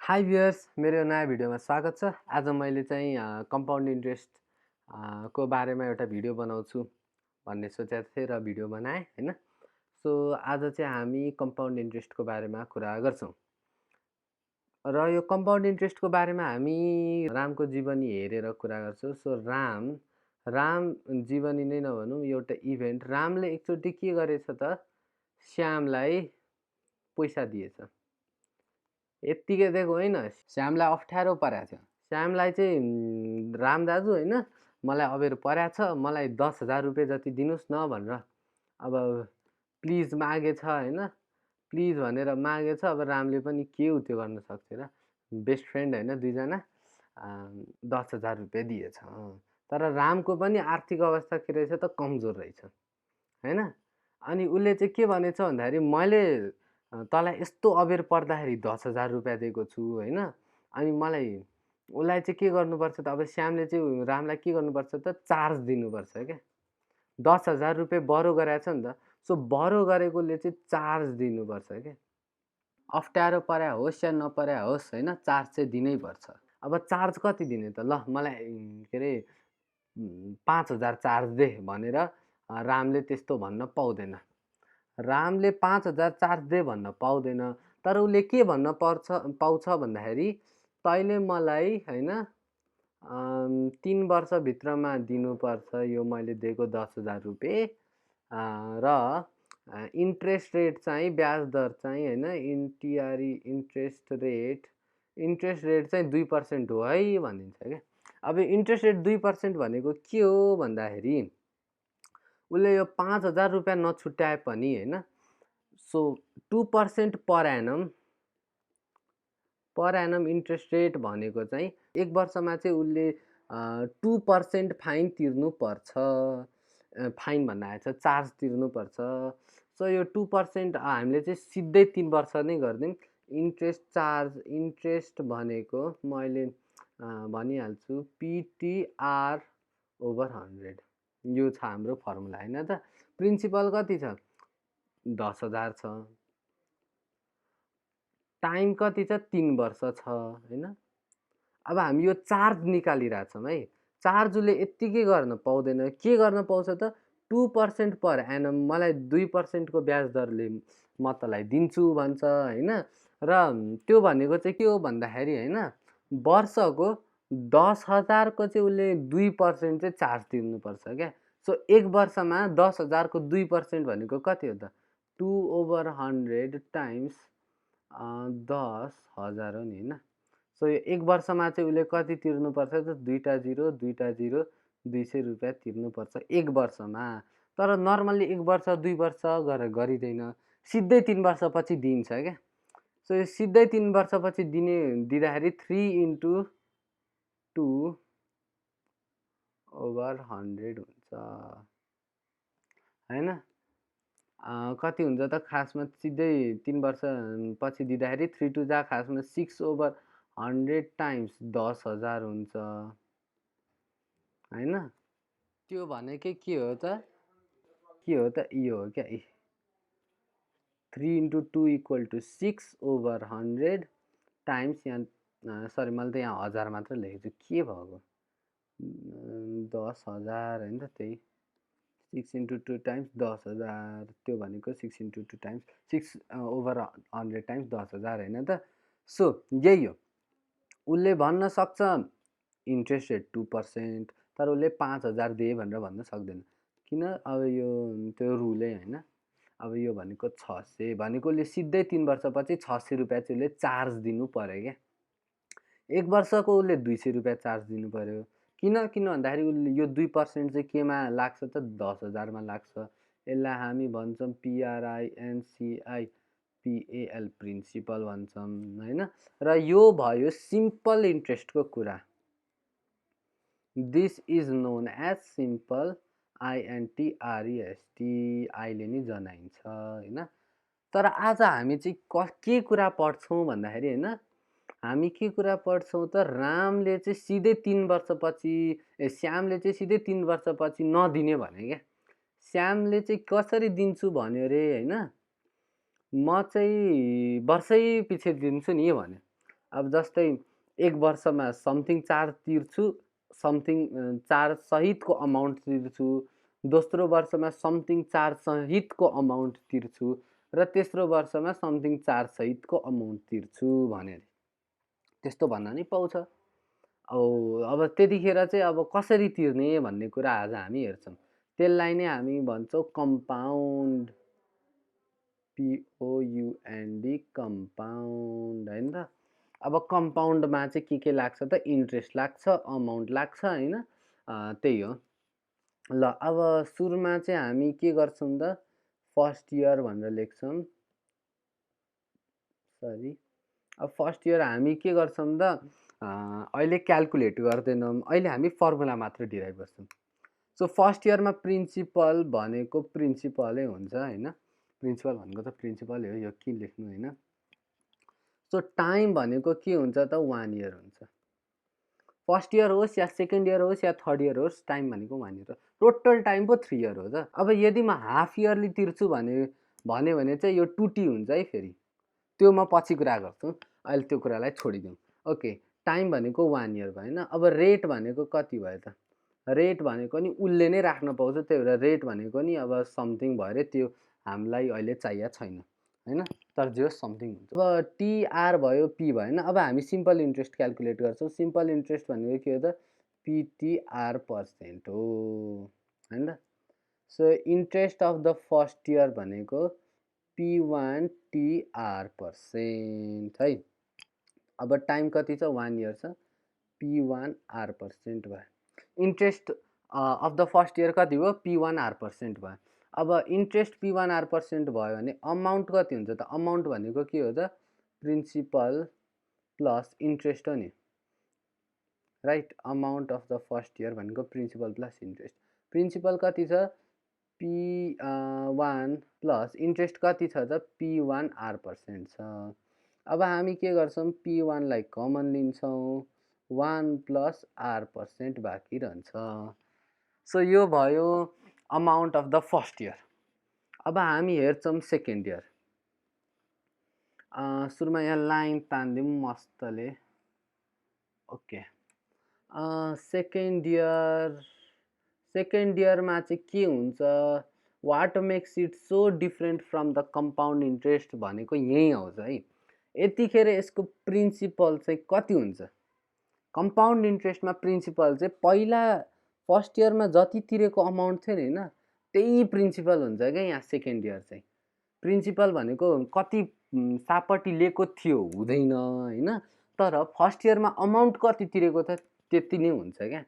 High viewers, मेरो नयाँ भिडियोमा स्वागत छ। आज मैले चाहिँ कम्पाउन्ड इन्ट्रेस्ट को बारेमा एउटा भिडियो बनाउँछु भन्ने सोचेको थिएँ र भिडियो बनाएँ हैन। सो आज चाहिँ हामी कम्पाउन्ड इन्ट्रेस्टको बारेमा कुरा गर्छौँ। र यो कम्पाउन्ड इन्ट्रेस्टको बारेमा हामी रामको जीवनी हेरेर कुरा गर्छौँ। सो राम जीवनी नै नभनौँ, एउटा इभेन्ट। रामले एकचोटि के गरेछ त, श्यामलाई पैसा दिएछ। यत्तिकै दिएको होइन, श्यामलाई अप्ठ्यारो परेको थियो। श्यामलाई चाहिँ राम दाजु होइन, मलाई अबेर परेको छ, मलाई 10,000 रुपियाँ जति दिनुहोस् न भनेर अब प्लिज मागेछ होइन। प्लिज भनेर मागेछ। अब रामले पनि के हो त्यो गर्न सक्छ र, बेस्ट फ्रेन्ड होइन दुईजना, 10,000 रुपियाँ दिएछ। तर रामको पनि आर्थिक अवस्था के रहेछ त, कमजोर रहेछ होइन। अनि उसले चाहिँ के भनेछ भन्दाखेरि, मैले तँलाई यस्तो अबेर पर्दाखेरि 10,000 रुपियाँ दिएको छु होइन। अनि मलाई उसलाई चाहिँ के गर्नुपर्छ त, अब श्यामले चाहिँ रामलाई के गर्नुपर्छ त, चार्ज दिनुपर्छ क्या। 10,000 रुपियाँ बरो गरेको छ नि त। सो बरो गरेकोले चाहिँ चार्ज दिनुपर्छ क्या। अप्ठ्यारो परे होस् या नपरे होस् होइन, चार्ज चाहिँ दिनै पर्छ। अब चार्ज कति दिने त, ल मलाई के अरे 5,000 चार्ज दे भनेर रामले त्यस्तो भन्न पाउँदैन। रामले 5,000 चार्ज दे भन्न पाउँदैन। तर उसले के भन्न पाउँछ भन्दाखेरि, तैँले मलाई होइन 3 वर्षभित्रमा दिनुपर्छ यो मैले दिएको 10,000 रुपियाँ। र इन्ट्रेस्ट रेट चाहिँ, ब्याज दर चाहिँ होइन, इन्टिआरई इन्ट्रेस्ट रेट चाहिँ 2% हो है भनिदिन्छ क्या। अब इन्ट्रेस्ट रेट 2% भनेको के हो भन्दाखेरि, उसले यो 5,000 रुपियाँ नछुट्याए पनि होइन, so 2% per annum interest rate भनेको चाहिँ 1 वर्षमा चाहिँ उसले 2% फाइन तिर्नुपर्छ। फाइन भन्न आएछ, चार्ज तिर्नुपर्छ। सो यो 2% हामीले चाहिँ सिधै 3 वर्ष नै गरिदिउँ। इन्ट्रेस्ट भनेको मैले भनिहाल्छु, पिटिआर ओभर 100। यो छ हाम्रो फर्मुला होइन त। प्रिन्सिपल कति छ, 10,000 छ। टाइम कति छ, 3 वर्ष छ होइन। अब हामी यो चार्ज निकालिरहेछौँ है। चार्ज उसले यत्तिकै गर्न पाउँदैन। के गर्न पाउँछ त, 2% पर एनम, मलाई 2% को ब्याज दरले म तँलाई दिन्छु भन्छ होइन। र त्यो भनेको चाहिँ के हो भन्दाखेरि होइन, वर्षको 10,000 को चाहिँ उसले 2% चाहिँ चार्ज तिर्नुपर्छ क्या। सो 1 वर्षमा 10,000 को 2% भनेको कति हो त, 2/100 टाइम्स 10,000 हो नि होइन। सो यो 1 वर्षमा चाहिँ उसले कति तिर्नुपर्छ त, 2टा 0 200 रुपियाँ तिर्नुपर्छ 1 वर्षमा। तर नर्मल्ली 1 वर्ष 2 वर्ष गरेर गरिँदैन, सिधै 3 वर्षपछि दिन्छ क्या। सो यो सिधै 3 वर्षपछि दिँदाखेरि 3/2/100 हुन्छ होइन। कति हुन्छ त खासमा, सिधै 3 वर्षपछि दिँदाखेरि 3 जा खासमा 6/100 टाइम्स 10,000 हुन्छ होइन। त्यो भनेकै के हो त, यो हो क्या, 3 × 2 = 6/100 टाइम्स, यहाँ सरी मैले त यहाँ 1000 मात्र लेखेको छु, के भएको 10,000 होइन त, त्यही 6 × 2 टाइम्स 10,000, त्यो भनेको 6 × 2 टाइम्स 6/100 टाइम्स 10,000 होइन त। सो यही हो, उसले भन्न सक्छ इन्ट्रेस्ट रेट 2%, तर उसले 5,000 दिए भनेर भन्न सक्दैन। किन, अब यो त्यो रुलै होइन। अब यो भनेको 600 भनेको उसले सिधै 3 वर्षपछि 600 रुपियाँ चाहिँ उसले चार्ज दिनु पऱ्यो क्या। 1 वर्षको उसले 200 रुपियाँ चार्ज दिनु पऱ्यो। किन भन्दाखेरि उसले यो 2% चाहिँ केमा लाग्छ त, 10,000 मा लाग्छ। यसलाई हामी भन्छौँ PRINCIPAL प्रिन्सिपल भन्छौँ होइन। र यो भयो सिम्पल इन्ट्रेस्टको कुरा। This is known as simple INTREST, आईले नि जनाइन्छ होइन। तर आज हामी चाहिँ के कुरा पढ्छौँ भन्दाखेरि होइन, हामी के कुरा पढ्छौँ त, रामले चाहिँ सिधै 3 वर्षपछि श्यामले चाहिँ सिधै 3 वर्षपछि नदिने भने क्या। श्यामले चाहिँ कसरी दिन्छु भन्यो रे होइन, म चाहिँ वर्षै पछि दिन्छु नि भन्यो। अब जस्तै 1 वर्षमा समथिङ चार्ज तिर्छु, समथिङ चार्ज सहितको अमाउन्ट तिर्छु, दोस्रो वर्षमा समथिङ चार्ज सहितको अमाउन्ट तिर्छु र तेस्रो वर्षमा समथिङ चार्ज सहितको अमाउन्ट तिर्छु भनेर त्यस्तो भन्न नि पाउँछ। अब त्यतिखेर चाहिँ अब कसरी तिर्ने भन्ने कुरा आज हामी हेर्छौँ। त्यसलाई नै हामी भन्छौँ कम्पाउन्ड, POUND कम्पाउन्ड हैन त। अब कम्पाउन्डमा चाहिँ के लाग्छ त इन्ट्रेस्ट लाग्छ, अमाउन्ट लाग्छ हैन, त्यही हो। ल अब सुरुमा चाहिँ हामी के गर्छौँ त फर्स्ट इयर भनेर लेख्छौँ। सरी, अब फर्स्ट इयर हामी के गर्छौँ त अहिले क्याल्कुलेट गर्दैनौँ, अहिले हामी फर्मुला मात्र डिराइभ गर्छौँ। सो फर्स्ट इयरमा प्रिन्सिपल भनेको प्रिन्सिपलै हुन्छ हैन, प्रिन्सिपल भनेको त प्रिन्सिपलै हो, यो के लेख्नु हैन। सो टाइम भनेको के हुन्छ त 1 इयर हुन्छ। फर्स्ट इयर होस् या सेकेन्ड इयर होस् या थर्ड इयर होस्, टाइम भनेको 1 इयर हो। टोटल टाइम पो 3 इयर हो त। अब यदि म हाफ इयरली तिर्छु भन्यो भने चाहिँ यो 2T हुन्छ है फेरि, त्यो म पछि कुरा गर्छु, अहिले त्यो कुरालाई छोडिदिउँ। ओके, टाइम भनेको 1 इयर भयो हैन। अब रेट भनेको कति भयो त, रेट भनेको नि उसले नै राख्न पाउँछ, त्यही भएर रेट भनेको नि अब समथिङ भयो अरे, त्यो हामीलाई अहिले चाहिएको छैन हैन, तर जे होस् समथिङ हुन्छ। अब टिआर भयो, पी भयो हैन। अब हामी सिम्पल इन्ट्रेस्ट क्याल्कुलेट गर्छौँ। सिम्पल इन्ट्रेस्ट भनेको के हो त PTR% हो हैन त। So interest of the first year भनेको P1TR% है। अब टाइम कति छ 1 इयर छ, P1R% भयो। Interest of the first year कति भयो P1R% भयो। अब इन्ट्रेस्ट P1R% भयो भने अमाउन्ट कति हुन्छ त, अमाउन्ट भनेको के हो त प्रिन्सिपल प्लस इन्ट्रेस्ट हो नि, right. Amount of the first year भनेको प्रिन्सिपल प्लस इन्ट्रेस्ट। प्रिन्सिपल कति छ P1 प्लस इन्ट्रेस्ट कति छ त P1R% छ। अब हामी के गर्छौँ P1 लाई कमन लिन्छौँ, 1 प्लस R% बाँकी रहन्छ। सो यो भयो amount of the first year. अब हामी हेर्छौँ सेकेन्ड इयर। सुरुमा यहाँ लाइन तानिदिउँ मस्तले। ओके, सेकेन्ड इयरमा चाहिँ के हुन्छ, what makes it so different from the compound interest भनेको यहीँ आउँछ है। यतिखेर यसको प्रिन्सिपल चाहिँ कति हुन्छ, कम्पाउन्ड इन्ट्रेस्टमा प्रिन्सिपल चाहिँ पहिला फर्स्ट इयरमा जति तिरेको अमाउन्ट थियो नि हैन, त्यही प्रिन्सिपल हुन्छ क्या यहाँ सेकेन्ड इयर चाहिँ। प्रिन्सिपल भनेको कति सापट्टि लिएको थियो हुँदैन हैन, तर फर्स्ट इयरमा अमाउन्ट कति तिरेको छ त्यति नै हुन्छ क्या।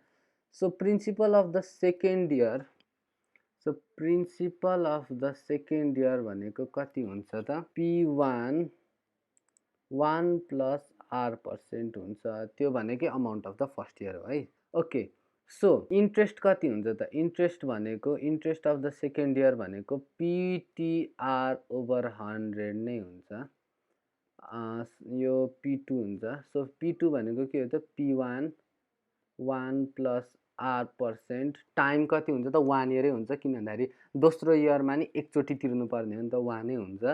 So principal of the second year, so principal of the second year भनेको कति हुन्छ त P1 1 प्लस R% हुन्छ, त्यो भनेकै amount of the first year हो है। ओके, सो इन्ट्रेस्ट कति हुन्छ त, इन्ट्रेस्ट भनेको interest of the second year भनेको PTR/100 नै हुन्छ, यो P2 हुन्छ। सो P2 भनेको के हो त P1 1 प्लस R%, टाइम कति हुन्छ त 1 इयरै हुन्छ, किन भन्दाखेरि दोस्रो इयरमा नि एकचोटि तिर्नुपर्ने हो नि त, 1 नै हुन्छ,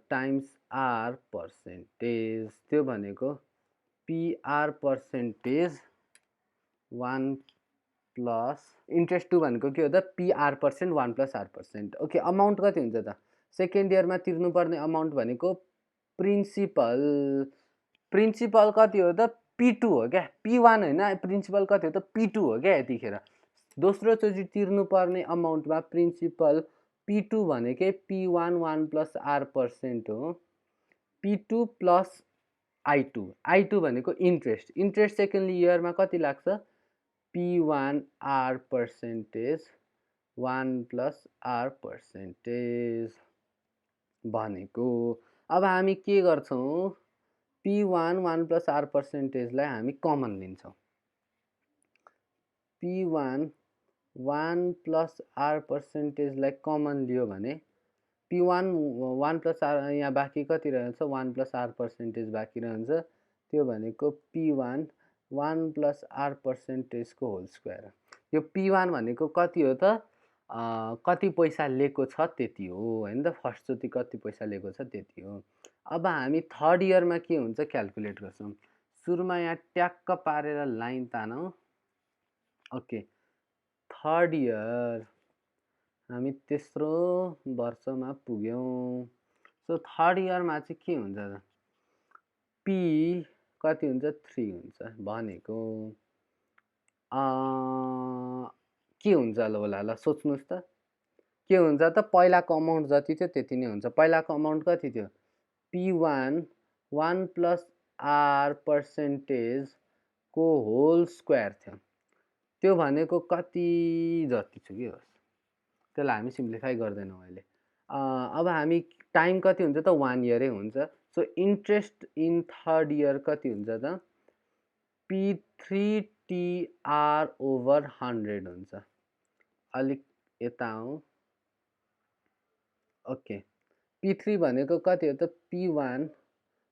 टाइम्स R%, त्यो भनेको PR% 1 प्लस इन्ट्रेस्ट 2 भनेको के हो त PR% 1 plus R%। Okay, amount कति हुन्छ त, सेकेन्ड इयरमा तिर्नुपर्ने अमाउन्ट भनेको प्रिन्सिपल कति हो त P2 हो क्या, P1 होइन, प्रिन्सिपल कति हो त P2 हो क्या। यतिखेर दोस्रोचोटि तिर्नुपर्ने अमाउन्टमा प्रिन्सिपल P2 भनेकै P1 1 प्लस R% हो, P2 प्लस I2 भनेको इन्ट्रेस्ट सेकेन्ड इयरमा कति लाग्छ P1R% 1 प्लस R% भनेको। अब हामी के गर्छौँ P1 1 प्लस R% लाई हामी कमन लिन्छौँ। P1 1 प्लस R% लाई कमन लियो भने P1 1 प्लस R यहाँ बाँकी कति रहन्छ 1 प्लस R% बाँकी रहन्छ, त्यो भनेको P1 1 प्लस R% को होल स्क्वायर। यो P1 भनेको कति हो त कति पैसा लिएको छ त्यति हो हैन त, फर्स्टचोटि कति पैसा लिएको छ त्यति हो। अब हामी थर्ड इयरमा के हुन्छ क्याल्कुलेट गर्छौँ। सुरुमा यहाँ ट्याक्क पारेर लाइन तानौँ। ओके, थर्ड इयर हामी तेस्रो वर्षमा पुग्यौँ। सो थर्ड इयरमा चाहिँ के हुन्छ त, पी कति हुन्छ 3 हुन्छ भनेको के हुन्छ होला सोच्नुहोस् त, के हुन्छ त, पहिलाको अमाउन्ट जति थियो त्यति नै हुन्छ। पहिलाको अमाउन्ट कति थियो, P1 1 प्लस आर पर्सेन्टेजको होल स्क्वायर थियो। त्यो भनेको कति जति छ के होस्, त्यसलाई हामी सिम्प्लिफाई गर्दैनौँ अहिले। अब हामी टाइम कति हुन्छ त 1 इयरै हुन्छ। So interest in third year कति हुन्छ त, P3TR ओभर 100 हुन्छ। अलिक यता आउँ। ओके, P3 भनेको कति हो त, P1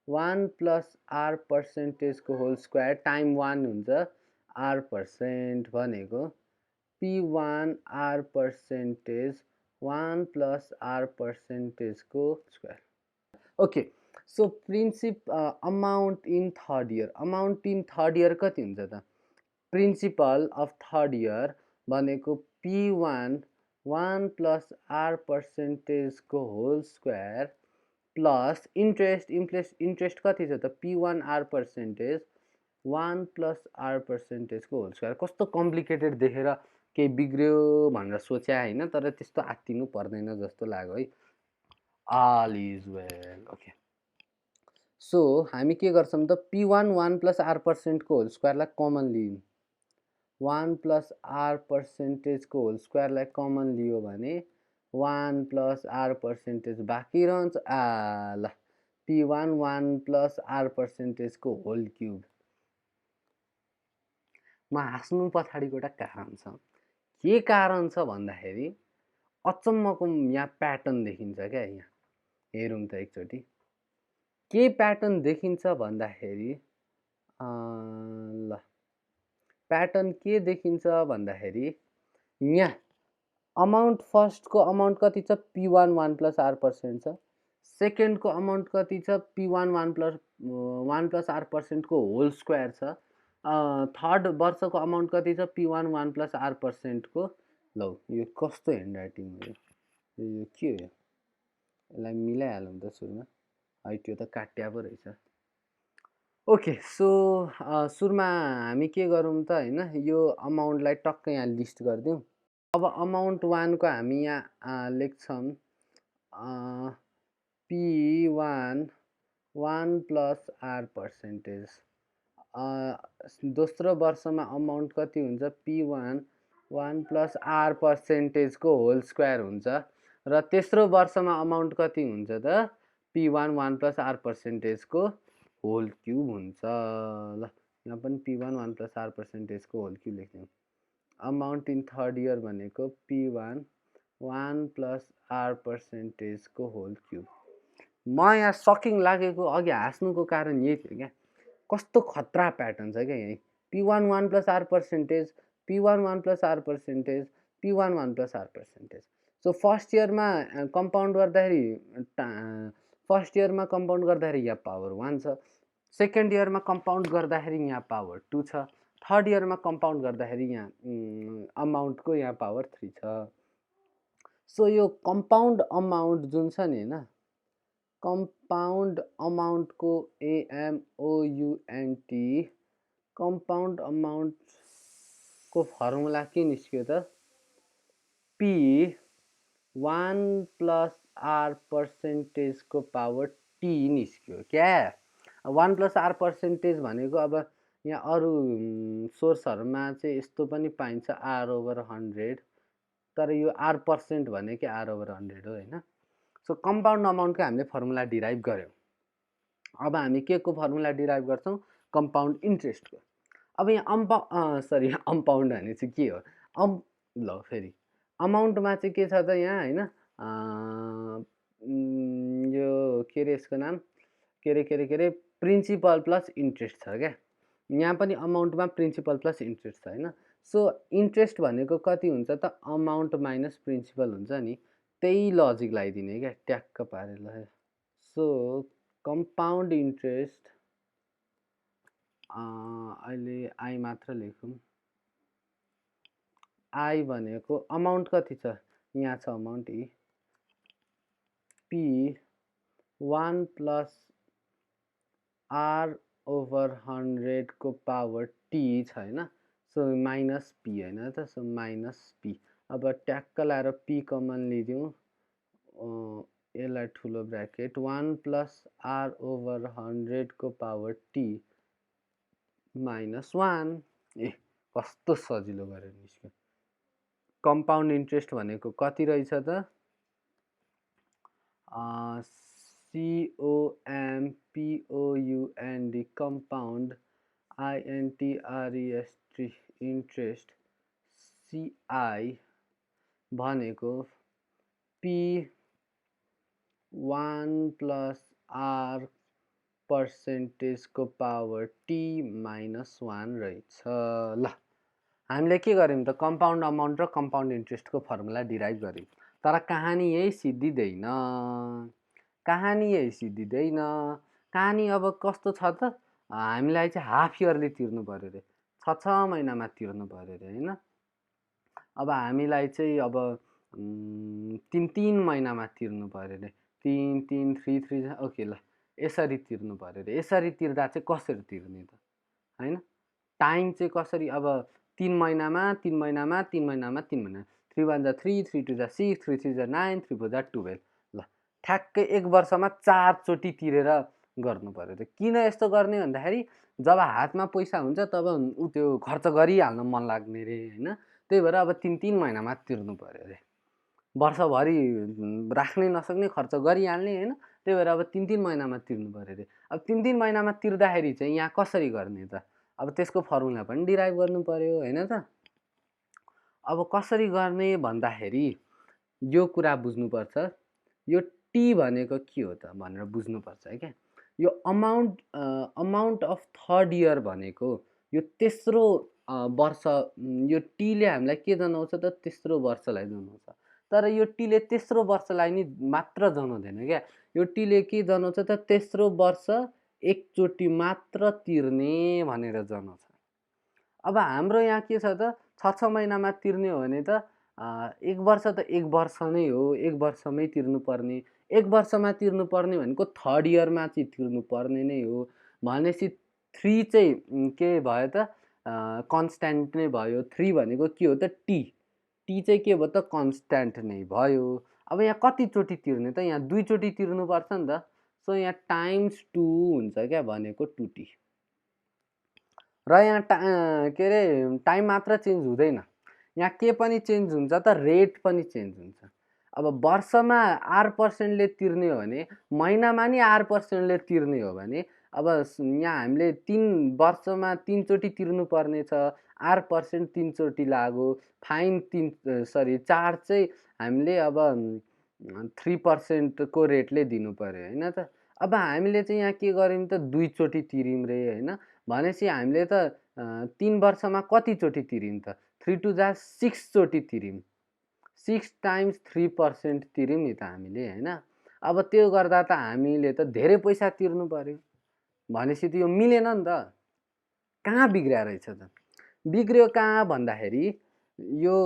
1 प्लस आर पर्सेन्टेजको होल स्क्वायर टाइम 1 हुन्छ, आर पर्सेन्ट भनेको P1 r percentage 1 plus r पर्सेन्टेजको स्क्वायर। Okay, so amount in third year, amount in third year कति हुन्छ त, प्रिन्सिपल अफ थर्ड इयर भनेको P1 1 प्लस आर पर्सेन्टेजको होल स्क्वायर प्लस इन्ट्रेस्ट कति छ त, P1 r percentage 1 plus r पर्सेन्टेजको होल स्क्वायर। कस्तो कम्प्लिकेटेड देखेर केही बिग्रियो भनेर सोच्या होइन, तर त्यस्तो आत्तिनु पर्दैन जस्तो लाग्यो है। All is well. Okay, so हामी के गर्छौँ त, P1 1 प्लस आर पर्सेन्टको होल स्क्वायरलाई कमन लियौँ। 1 प्लस आर पर्सेन्टेजको होल स्क्वायरलाई कमन लियो भने 1 प्लस आर पर्सेन्टेज बाँकी रहन्छ। ल, P1 1 प्लस आर पर्सेन्टेजको होल क्युब। म हाँस्नु पछाडिको एउटा कारण छ। के कारण छ भन्दाखेरि अचम्मको यहाँ प्याटर्न देखिन्छ क्या। यहाँ हेरौँ त एकचोटि, के प्याटर्न देखिन्छ भन्दाखेरि ल, प्याटर्न के देखिन्छ भन्दाखेरि यहाँ अमाउन्ट फर्स्टको अमाउन्ट कति छ, P1 1 प्लस आर पर्सेन्ट छ। सेकेन्डको अमाउन्ट कति छ, P1 1 प्लस आर पर्सेन्टको होल स्क्वायर छ। थर्ड वर्षको अमाउन्ट कति छ, P1 1 प्लस आर पर्सेन्टको। ल, यो कस्तो ह्यान्डराइटिङ हो, यो के हो, यसलाई मिलाइहालौँ त सुरुमा। है त्यो त काट्या पो रहेछ। ओके, सो सुरुमा हामी के गरौँ त होइन, यो अमाउन्टलाई टक्क यहाँ लिस्ट गरिदिउँ। अब अमाउन्ट 1 को हामी यहाँ लेख्छौँ P1 1 प्लस आर पर्सेन्टेज। दोस्रो वर्षमा अमाउन्ट कति हुन्छ, P1 1 प्लस आर पर्सेन्टेजको होल स्क्वायर हुन्छ। र तेस्रो वर्षमा अमाउन्ट कति हुन्छ त, P1 1 प्लस आर पर्सेन्टेजको होल क्युब हुन्छ। ल, यहाँ पनि P1 1 प्लस आर पर्सेन्टेजको होल क्युब लेख्छौँ। अमाउन्ट इन थर्ड इयर भनेको P1 1 प्लस आर पर्सेन्टेजको होल क्युब। म यहाँ सकिङ लागेको अघि हाँस्नुको कारण यही थियो क्या। कस्तो खतरा प्याटर्न छ क्या यहीँ, P1 1 plus R percentage, P1 1 plus R percentage, P1 1 plus R percentage. So first इयरमा कम्पाउन्ड गर्दाखेरि यहाँ पावर 1 छ। सेकेन्ड इयरमा कम्पाउन्ड गर्दाखेरि यहाँ पावर 2 छ। थर्ड इयरमा कम्पाउन्ड गर्दाखेरि यहाँ अमाउन्टको यहाँ पावर 3 छ। सो यो कम्पाउन्ड अमाउन्ट जुन छ नि होइन, कम्पाउन्ड अमाउन्टको AMOUNT, कम्पाउन्ड अमाउन्टको फर्मुला के निस्क्यो त, P1 प्लस आर पर्सेन्टेजको पावर T निस्क्यो क्या। 1 प्लस आर पर्सेन्टेज भनेको अब यहाँ अरू सोर्सहरूमा चाहिँ यस्तो पनि पाइन्छ आर ओभर 100, तर यो आर पर्सेन्ट भनेको आर ओभर 100 हो होइन। सो कम्पाउन्ड अमाउन्टको हामीले फर्मुला डिराइभ गऱ्यौँ। अब हामी के को फर्मुला डिराइभ गर्छौँ, कम्पाउन्ड इन्ट्रेस्टको। अब यहाँ अम्पाउन्ड भने चाहिँ के हो, ल फेरि अमाउन्टमा चाहिँ के छ त यहाँ होइन, यो के अरे यसको नाम के अरे प्रिन्सिपल प्लस इन्ट्रेस्ट छ क्या। यहाँ पनि अमाउन्टमा प्रिन्सिपल प्लस इन्ट्रेस्ट छ होइन। सो इन्ट्रेस्ट भनेको कति हुन्छ त, अमाउन्ट माइनस प्रिन्सिपल हुन्छ नि, त्यही लजिक लगाइदिने क्या ट्याक्क पारेर। सो कम्पाउन्ड इन्ट्रेस्ट अहिले आई मात्र लेखौँ। आई भनेको अमाउन्ट कति छ, यहाँ छ amount E, P 1 plus R over 100 को पावर टी छ होइन, सो माइनस पी होइन त, सो माइनस पी। अब ट्याक्क लाएर पी कमन लिदिउँ, यसलाई ठुलो ब्राकेट 1 प्लस आर ओभर 100 को पावर टी माइनस 1। ए कस्तो सजिलो गरेर निस्क्यो। कम्पाउन्ड इन्ट्रेस्ट भनेको कति रहेछ त, COMPOUND compound INTREST interest CI भनेको P 1 प्लस आर पर्सेन्टेज को पावर टी माइनस 1 रहेछ। ल हामीले के गर्यौँ त, कम्पाउन्ड अमाउन्ट र कम्पाउन्ड इन्ट्रेस्टको फर्मुला डिराइभ गर्यौँ। तर कहानी यही सिद्धिँदैन, कहानी यही सिद्धिँदैन। कहानी अब कस्तो छ त, हामीलाई चाहिँ हाफ इयरली तिर्नु पऱ्यो अरे, 6 महिनामा तिर्नु पऱ्यो अरे होइन। अब हामीलाई चाहिँ अब 3 महिनामा तिर्नु पऱ्यो अरे, 3 3 3 3 ओके ल, यसरी तिर्नु पऱ्यो अरे। यसरी तिर्दा चाहिँ कसरी तिर्ने त होइन, टाइम चाहिँ कसरी, अब 3 महिनामा 3 महिनामा 3 महिनामा 3 महिना, 3 1 जा 3 3 2 जा 6 3 3 जा 9 3 4 जा 12। ल ठ्याक्कै 1 वर्षमा 4 चोटि तिरेर गर्नु पऱ्यो त। किन यस्तो गर्ने भन्दाखेरि जब हातमा पैसा हुन्छ तब ऊ त्यो खर्च गरिहाल्न मन लाग्ने रे होइन। त्यही भएर अब 3 महिनामा तिर्नु पऱ्यो अरे, वर्षभरि राख्नै नसक्ने खर्च गरिहाल्ने होइन। त्यही भएर अब 3 महिनामा तिर्नु पऱ्यो अरे। अब 3 महिनामा तिर्दाखेरि चाहिँ यहाँ कसरी गर्ने त, अब त्यसको फर्मुला पनि डिराइभ गर्नु पर्यो होइन त। अब कसरी गर्ने भन्दाखेरि यो कुरा बुझ्नुपर्छ, यो टी भनेको के हो त भनेर बुझ्नुपर्छ क्या। यो अमाउन्ट अफ थर्ड इयर भनेको यो तेस्रो वर्ष, यो टीले हामीलाई के जनाउँछ त, तेस्रो वर्षलाई जनाउँछ। तर यो टीले तेस्रो वर्षलाई नि मात्र जनाउँदैन क्या, यो टीले के जनाउँछ त, तेस्रो वर्ष एकचोटि मात्र तिर्ने भनेर जनाउँछ। अब हाम्रो यहाँ के छ त, 6 महिनामा तिर्ने हो भने त 1 वर्ष त 1 वर्ष नै हो, 1 वर्षमै तिर्नुपर्ने। 1 वर्षमा तिर्नुपर्ने भनेको थर्ड इयरमा चाहिँ तिर्नुपर्ने नै हो भनेपछि 3 चाहिँ के भयो त, कन्स्ट्यान्ट नै भयो। 3 भनेको के हो त, टी, टी चाहिँ के भयो त, कन्स्ट्यान्ट नै भयो। अब यहाँ कतिचोटि तिर्ने त, यहाँ 2 चोटि तिर्नुपर्छ नि त, सो यहाँ टाइम्स 2 हुन्छ क्या, भनेको 2t। र यहाँ के अरे टाइम मात्र चेन्ज हुँदैन, यहाँ के पनि चेन्ज हुन्छ त, रेट पनि चेन्ज हुन्छ। अब वर्षमा R%ले तिर्ने हो भने महिनामा नि R%ले तिर्ने हो भने अब यहाँ हामीले 3 वर्षमा 3 चोटि तिर्नुपर्ने छ, R% 3 चोटि लाग्यो, फाइन 4 चाहिँ हामीले अब 3% को रेटले दिनु पर्यो होइन त। अब हामीले चाहिँ यहाँ के गर्यौँ त, 2 चोटि तिर्यौँ रे होइन भनेपछि हामीले त 3 वर्षमा कति चोटि तिर्यौँ त, 3 2 जा 6 चोटि तिर्यौँ, 6 टाइम्स 3% तिर्यौँ नि त हामीले होइन। अब त्यो गर्दा त हामीले त धेरै पैसा तिर्नु पर्यो भनेपछि त यो मिलेन नि त। कहाँ बिग्रिया रहेछ त, बिग्रियो कहाँ भन्दाखेरि यो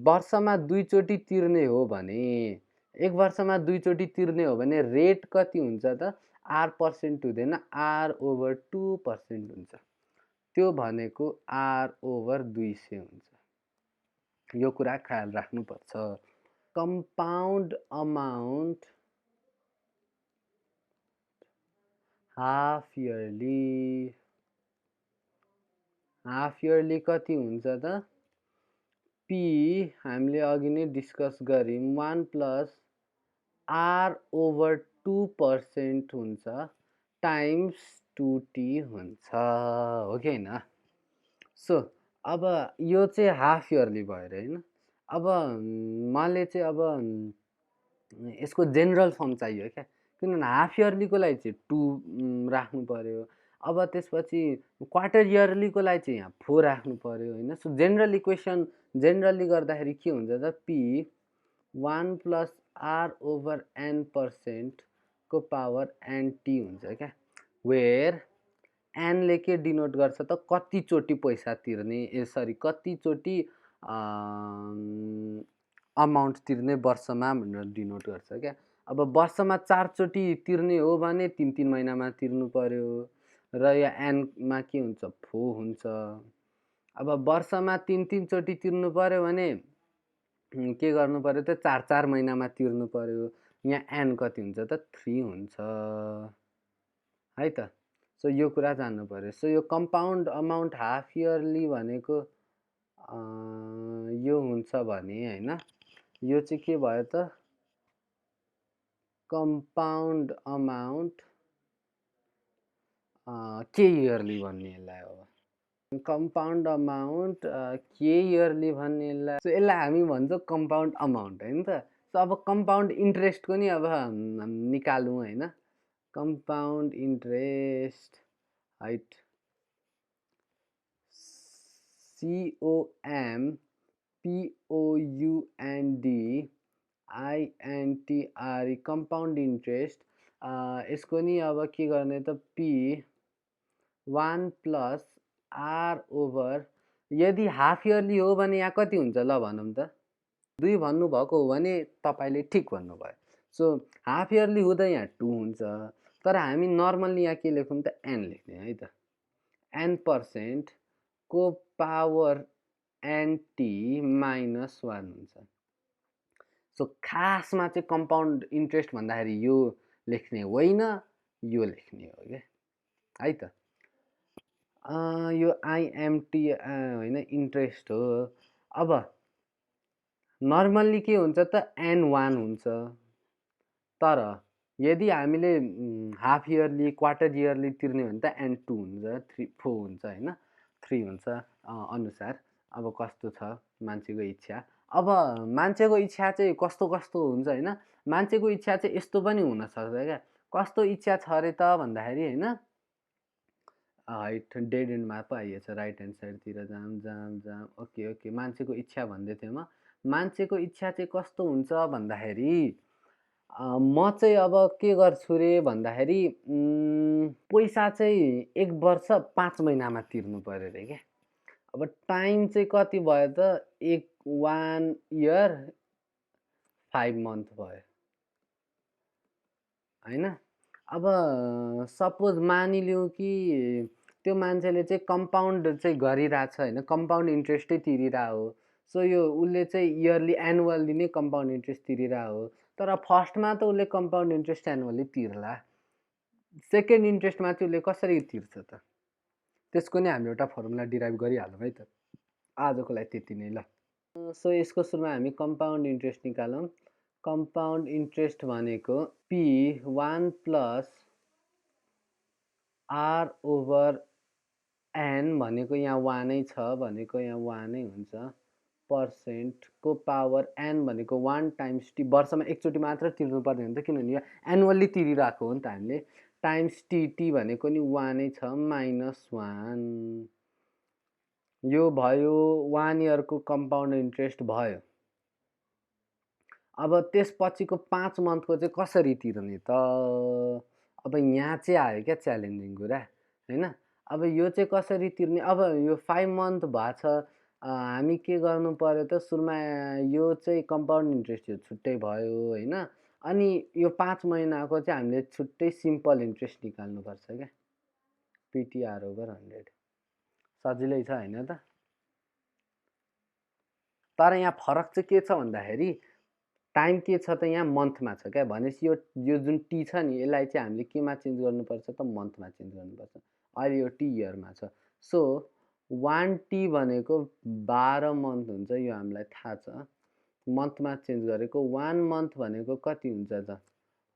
वर्षमा 2 चोटि तिर्ने हो भने, 1 वर्षमा 2 चोटि तिर्ने हो भने रेट कति हुन्छ त, R% हुँदैन, R/2% हुन्छ। त्यो भनेको R/200 हुन्छ। यो कुरा ख्याल राख्नुपर्छ। कम्पाउन्ड अमाउन्ट हाफ इयरली कति हुन्छ त, P हामीले अघि नै डिस्कस गऱ्यौँ, 1 प्लस R/2% हुन्छ टाइम्स 2t हुन्छ, हो कि होइन। सो अब यो चाहिँ हाफ इयरली भयो अरे होइन। अब मैले चाहिँ अब यसको जेनरल फर्म चाहियो क्या, किनभने हाफ इयरलीको लागि चाहिँ 2 राख्नु पर्यो। अब त्यसपछि क्वार्टर इयरलीको लागि चाहिँ यहाँ 4 राख्नु पर्यो होइन। सो जेनरल इक्वेसन जेनरली गर्दाखेरि के हुन्छ त, P 1 प्लस R/n% को पावर एनटी हुन्छ क्या, वेयर एनले के डिनोट गर्छ त कतिचोटि पैसा तिर्ने, कतिचोटि अमाउन्ट तिर्ने वर्षमा भनेर डिनोट गर्छ क्या। अब वर्षमा 4 चोटि तिर्ने हो भने 3-3 महिनामा तिर्नु पर्यो र यो एनमा के हुन्छ 4 हुन्छ। अब वर्षमा 3-3 चोटि तिर्नु पर्यो भने के गर्नु पर्यो त 4-4 महिनामा तिर्नु पर्यो। यहाँ एन कति हुन्छ त 3 हुन्छ है त। सो यो कुरा जान्नु पर्यो। सो यो कम्पाउन्ड अमाउन्ट हाफ इयरली भनेको यो हुन्छ भने हैन, यो चाहिँ के भयो त कम्पाउन्ड अमाउन्ट के इयरली भन्ने यसलाई अब कम्पाउन्ड अमाउन्ट के इयरली भन्ने यसलाई। सो यसलाई हामी भन्छौँ कम्पाउन्ड अमाउन्ट हैन त। सो अब कम्पाउन्ड इन्ट्रेस्टको नि अब निकालौँ हैन, compound interest height COMPOUNDINTRE compound interest. यसको नि अब के गर्ने त P 1 प्लस R ओभर, यदि हाफ इयरली हो भने यहाँ कति हुन्छ ल भनौँ त, 2 भन्नुभएको हो भने तपाईँले ठिक भन्नुभयो। सो हाफ इयरली हुँदा यहाँ 2 हुन्छ, तर हामी नर्मल्ली यहाँ के लेखौँ त एन लेख्ने है त, n% को पावर एनटी माइनस 1 हुन्छ। सो खासमा चाहिँ कम्पाउन्ड इन्ट्रेस्ट भन्दाखेरि यो लेख्ने होइन, यो लेख्ने हो क्या है त। यो आइएमटी होइन इन्ट्रेस्ट हो। अब नर्मल्ली के हुन्छ त n1 हुन्छ, तर यदि हामीले हाफ इयरली क्वार्टर इयरली तिर्ने हो भने त n2 हुन्छ, 4 हुन्छ हैन, 3 हुन्छ अनुसार। अब कस्तो छ मान्छेको इच्छा। अब मान्छेको इच्छा चाहिँ कस्तो कस्तो हुन्छ हैन, मान्छेको इच्छा चाहिँ यस्तो पनि हुनसक्छ क्या। कस्तो इच्छा छ अरे त भन्दाखेरि हैन, हाइट डेड एन्डमा पो आइएछ, राइट ह्यान्ड साइडतिर जाम ओके मान्छेको इच्छा भन्दै थिएँ म। मान्छेको इच्छा चाहिँ कस्तो हुन्छ भन्दाखेरि म चाहिँ अब के गर्छु रे भन्दाखेरि पैसा चाहिँ 1 वर्ष 5 महिनामा तिर्नु पर्यो रे क्या। अब टाइम चाहिँ कति भयो त 1 इयर 5 मन्थ भयो हैन। अब सपोज मानिलिउँ कि त्यो मान्छेले चाहिँ कम्पाउन्ड चाहिँ गरिरहेछ हैन, कम्पाउन्ड इन्ट्रेस्टै तिरिरहेको हो। सो यो उसले चाहिँ इयरली एनुअल्ली नै कम्पाउन्ड इन्ट्रेस्ट तिरिरहेको हो, तर फर्स्टमा त उसले कम्पाउन्ड इन्ट्रेस्ट एनुअल्ली तिर्ला, सेकेन्ड इन्ट्रेस्टमा चाहिँ उसले कसरी तिर्छ त, त्यसको नि हामी एउटा फर्मुला डिराइभ गरिहालौँ है त। आजको लागि त्यति नै ल। सो यसको सुरुमा हामी कम्पाउन्ड इन्ट्रेस्ट निकालौँ। कम्पाउन्ड इन्ट्रेस्ट भनेको P 1 plus R over N भनेको यहाँ 1 नै छ भनेको यहाँ 1 नै हुन्छ, पर्सेन्ट को पावर N भनेको 1 टाइम्स T, वर्षमा एकचोटि मात्र तिर्नुपर्ने हुन्छ किनभने यो एनुअल्ली तिरिरहेको हो नि त हामीले, टाइम्स टी भनेको नि 1 नै छ माइनस 1। यो भयो 1 इयरको कम्पाउन्ड इन्ट्रेस्ट भयो। अब त्यसपछिको 5 मन्थको चाहिँ कसरी तिर्ने त, अब यहाँ चाहिँ आयो क्या च्यालेन्जिङ कुरा हैन। अब यो चाहिँ कसरी तिर्ने, अब यो 5 मन्थ भएको छ, हामी के गर्नु पर्यो त सुरुमा यो चाहिँ कम्पाउन्ड इन्ट्रेस्ट यो छुट्टै भयो हैन, अनि यो 5 महिनाको चाहिँ हामीले छुट्टै सिम्पल इन्ट्रेस्ट निकाल्नुपर्छ क्या, पिटिआर ओभर 100। सजिलै छ हैन त। तर यहाँ फरक चाहिँ के छ भन्दाखेरि टाइम के छ त यहाँ मन्थमा छ क्या, भनेपछि यो जुन टी छ नि यसलाई चाहिँ हामीले केमा चेन्ज गर्नुपर्छ त मन्थमा चेन्ज गर्नुपर्छ। अहिले यो टी इयरमा छ। सो 1 टी भनेको 12 मन्थ हुन्छ, यो हामीलाई थाहा छ। मन्थमा चेन्ज गरेको 1 मन्थ भनेको कति हुन्छ त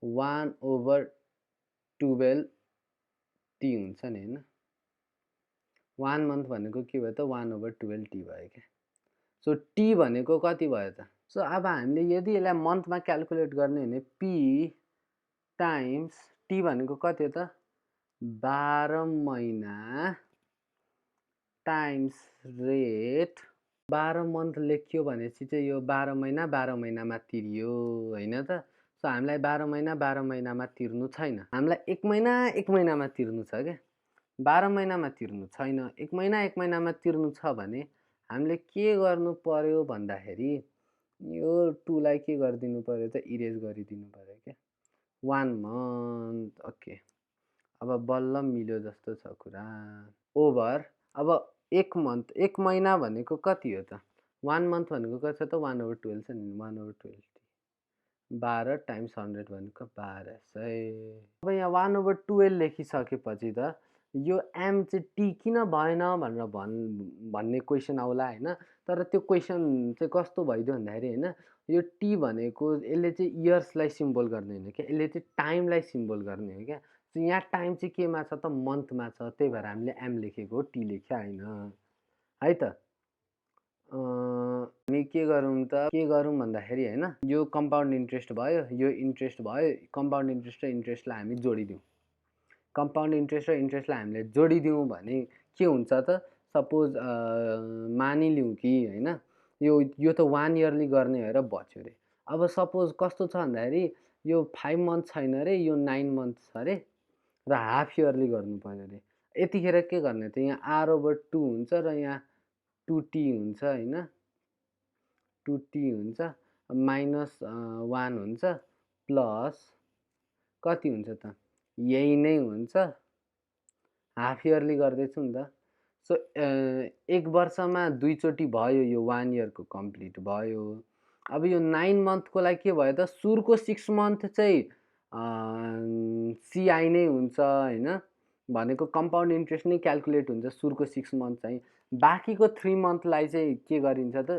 1 ओभर 12 टी हुन्छ नि हैन। 1 मन्थ भनेको के भयो त 1 ओभर 12 टी भयो क्या। सो टी भनेको कति भयो त, सो अब हामीले यदि यसलाई मन्थमा क्यालकुलेट गर्ने भने पी टाइम्स टी भनेको कति हो त 12 महिना टाइम्स रेट, 12 मन्थ लेखियो भनेपछि चाहिँ यो 12 महिना 12 महिनामा तिरियो हैन त। सो हामीलाई 12 महिनामा तिर्नु छैन। हामीलाई 1 महिना 1 महिनामा तिर्नु छ क्या। 12 महिनामा तिर्नु छैन, 1 महिनामा तिर्नु छ भने हामीले के गर्नु पर्यो भन्दाखेरि यो 2 लाई के गरिदिनु पर्यो त इरेज गरिदिनु पर्यो क्या। 1 मन्थ ओके। अब बल्ल मिल्यो जस्तो छ कुरा। ओभर अब 1 मन्थ 1 महिना भनेको कति हो त? 1 मन्थ भनेको कति छ त 1/12 छ नि 1/12 12 टाइम्स 100 भनेको 1200। अब यहाँ 1/12 लेखिसकेपछि त यो m चाहिँ t किन भएन भनेर भन्ने क्वेसन आउला हैन। तर त्यो क्वेसन चाहिँ कस्तो भइदियो भन्दाखेरि हैन यो t भनेको यसले चाहिँ इयर्सलाई सिम्बल गर्ने होइन क्या, यसले चाहिँ टाइमलाई सिम्बल गर्ने हो क्या। सो यहाँ टाइम चाहिँ केमा छ त मन्थमा छ, त्यही भएर हामीले m लेखेको हो, t लेख्या होइन है त। हामी के गरौँ भन्दाखेरि हैन यो कम्पाउन्ड इन्ट्रेस्ट भयो, यो इन्ट्रेस्ट भयो, कम्पाउन्ड इन्ट्रेस्ट र इन्ट्रेस्टलाई हामी जोडिदिउँ। कम्पाउन्ड इन्ट्रेस्ट र इन्ट्रेस्टलाई हामीले जोडिदिउँ भने के हुन्छ त सपोज मानिलिउँ कि हैन यो त 1 इयरली गर्ने भएर बच्यो रे। अब सपोज कस्तो छ भन्दाखेरि यो 5 मन्थ छैन रे, यो 9 मन्थ छ रे र हाफ इयरली गर्नु पर्यो रे। यतिखेर के गर्ने त यहाँ r/2 हुन्छ र यहाँ 2t हुन्छ हैन, 2t हुन्छ -1 हुन्छ प्लस कति हुन्छ त यही नै हुन्छ, हाफ इयरली गर्दैछु नि त। सो 1 वर्षमा 2 चोटि भयो यो 1 इयरको कम्प्लिट भयो। अब यो 9 मन्थको लागि के भयो त सुरुको 6 मन्थ चाहिँ CI नै हुन्छ हैन, भनेको कम्पाउन्ड इन्ट्रेस्ट नै क्याल्कुलेट हुन्छ सुरुको 6 मन्थ चाहिँ। बाँकीको 3 मन्थलाई चाहिँ के गरिन्छ त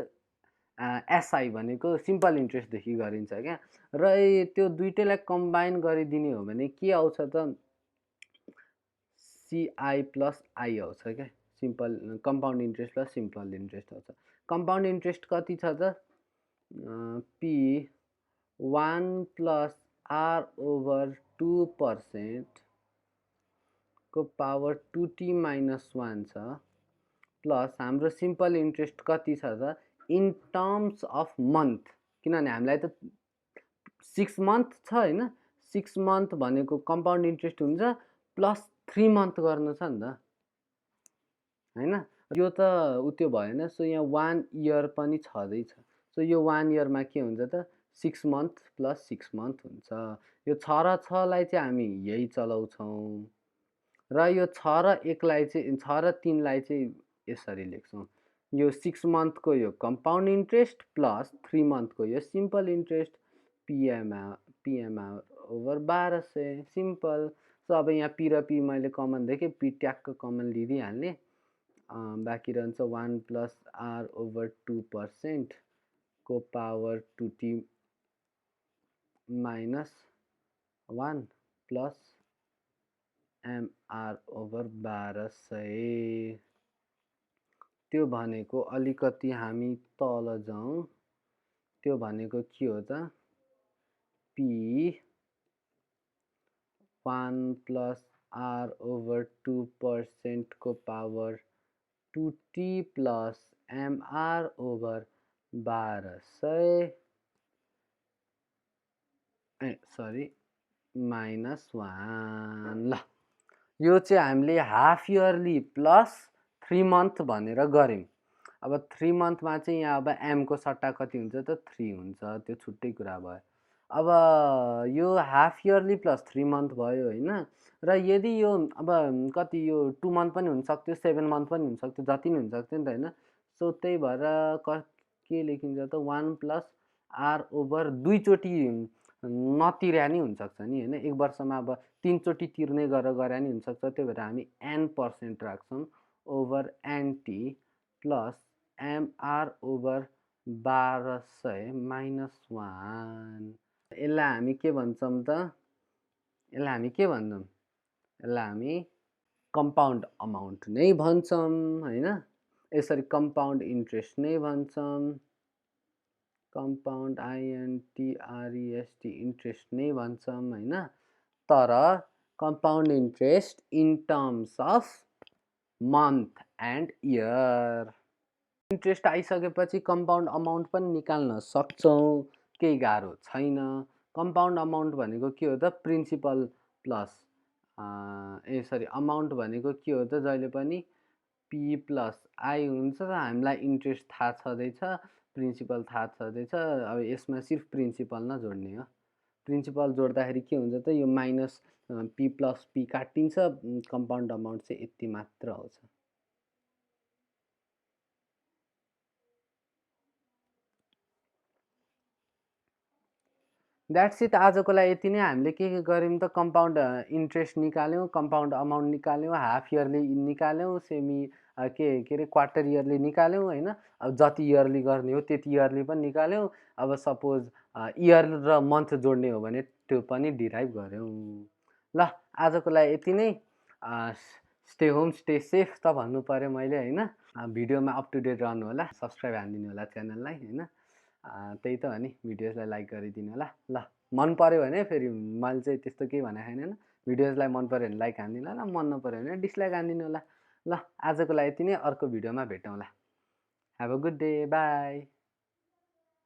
SI भनेको सिम्पल इन्ट्रेस्टदेखि गरिन्छ क्या। र त्यो दुइटैलाई कम्बाइन गरिदिने हो भने के आउँछ त CI प्लस I आउँछ क्या, simple compound interest plus simple interest आउँछ। कम्पाउन्ड इन्ट्रेस्ट कति छ त P 1 प्लस r/2% को पावर 2t - 1 छ प्लस हाम्रो सिम्पल इन्ट्रेस्ट कति छ त इन टर्म्स अफ मन्थ, किनभने हामीलाई त 6 मन्थ छ हैन, 6 मन्थ भनेको कम्पाउन्ड इन्ट्रेस्ट हुन्छ प्लस 3 मन्थ गर्नु छ नि त हैन। यो त उत्यो भएन। सो यहाँ 1 इयर पनि छँदैछ। सो यो 1 इयरमा के हुन्छ त 6 मन्थ प्लस 6 मन्थ हुन्छ। यो 6 र 6 लाई चाहिँ हामी यही चलाउँछौँ र यो 6 र 1 लाई चाहिँ 6 र 3 लाई चाहिँ यसरी लेख्छौँ। यो 6 मन्थको यो कम्पाउन्ड इन्ट्रेस्ट प्लस 3 मन्थको यो simple interest PMR/1200 simple. So अब यहाँ P र P मैले कमन देखेँ, P ट्याक्क कमन लिइदिइहाल्ने, बाँकी रहन्छ 1 प्लस r/2% को पावर 2t - 1 प्लस mr/1200। त्यो भनेको अलिकति हामी तल जाउँ, त्यो भनेको के हो त P 1 प्लस r/2% को पावर 2t प्लस mr/1200 -1। ल यो चाहिँ हामीले हाफ इयरली प्लस 3 मन्थ भनेर गऱ्यौँ। अब 3 मन्थमा चाहिँ यहाँ अब m को सट्टा कति हुन्छ त 3 हुन्छ, त्यो छुट्टै कुरा भयो। अब यो हाफ इयरली प्लस 3 मन्थ भयो हैन। र यदि यो अब कति यो 2 मन्थ पनि हुनसक्थ्यो, 7 मन्थ पनि हुनसक्थ्यो, जति नि हुनसक्थ्यो नि त हैन। सो त्यही भएर के लेखिन्छ त 1 प्लस r/2 चोटि नतिर्या नि हुनसक्छ नि हैन। 1 वर्षमा अब 3 चोटि तिर्ने गरे नि हुनसक्छ, त्यही भएर हामी n% राख्छौँ ओभर nt प्लस mr/1200 -1। यसलाई हामी के भन्छौँ त यसलाई हामी कम्पाउन्ड अमाउन्ट नै भन्छौँ हैन। यसरी कम्पाउन्ड इन्ट्रेस्ट नै भन्छौँ, कम्पाउन्ड INTREST इन्ट्रेस्ट नै भन्छौँ हैन। तर compound interest in terms of month and year. Interest आइसकेपछि कम्पाउन्ड अमाउन्ट पनि निकाल्न सक्छौँ, केही गाह्रो छैन। कम्पाउन्ड अमाउन्ट भनेको के हो त प्रिन्सिपल प्लस अमाउन्ट भनेको के हो त जहिले पनि पी प्लस आई हुन्छ र हामीलाई इन्ट्रेस्ट थाहा छँदैछ, प्रिन्सिपल थाहा छँदैछ। अब यसमा सिर्फ प्रिन्सिपल नजोड्ने हो। प्रिन्सिपल जोड्दाखेरि के हुन्छ त यो माइनस पी प्लस पी काटिन्छ, कम्पाउन्ड अमाउन्ट चाहिँ यति मात्र आउँछ। That's it. आजको लागि यति नै। हामीले के गऱ्यौँ त कम्पाउन्ड इन्ट्रेस्ट निकाल्यौँ, कम्पाउन्ड अमाउन्ट निकाल्यौँ, हाफ इयरली निकाल्यौँ, के अरे क्वार्टर इयरली निकाल्यौँ होइन। अब जति इयरली गर्ने हो त्यति इयरली पनि निकाल्यौँ। अब सपोज इयर र मन्थ जोड्ने हो भने त्यो पनि डिराइभ गऱ्यौँ। ल आजको लागि यति नै। स्टे होम स्टे सेफ त भन्नु पऱ्यो मैले होइन। भिडियोमा अप टु डेट रहनु होला, सब्सक्राइब हानिदिनु होला च्यानललाई होइन। त्यही त हो नि, भिडियोजलाई लाइक गरिदिनु होला। ल मन पऱ्यो भने फेरि मैले चाहिँ त्यस्तो केही भनेको छैन होइन। भिडियोजलाई मन पऱ्यो भने लाइक हानिदिनु होला, मन नपऱ्यो भने डिसलाइक हानिदिनु होला। ल आजको लागि यति नै, अर्को भिडियोमा भेटौँला। Have a good day, by.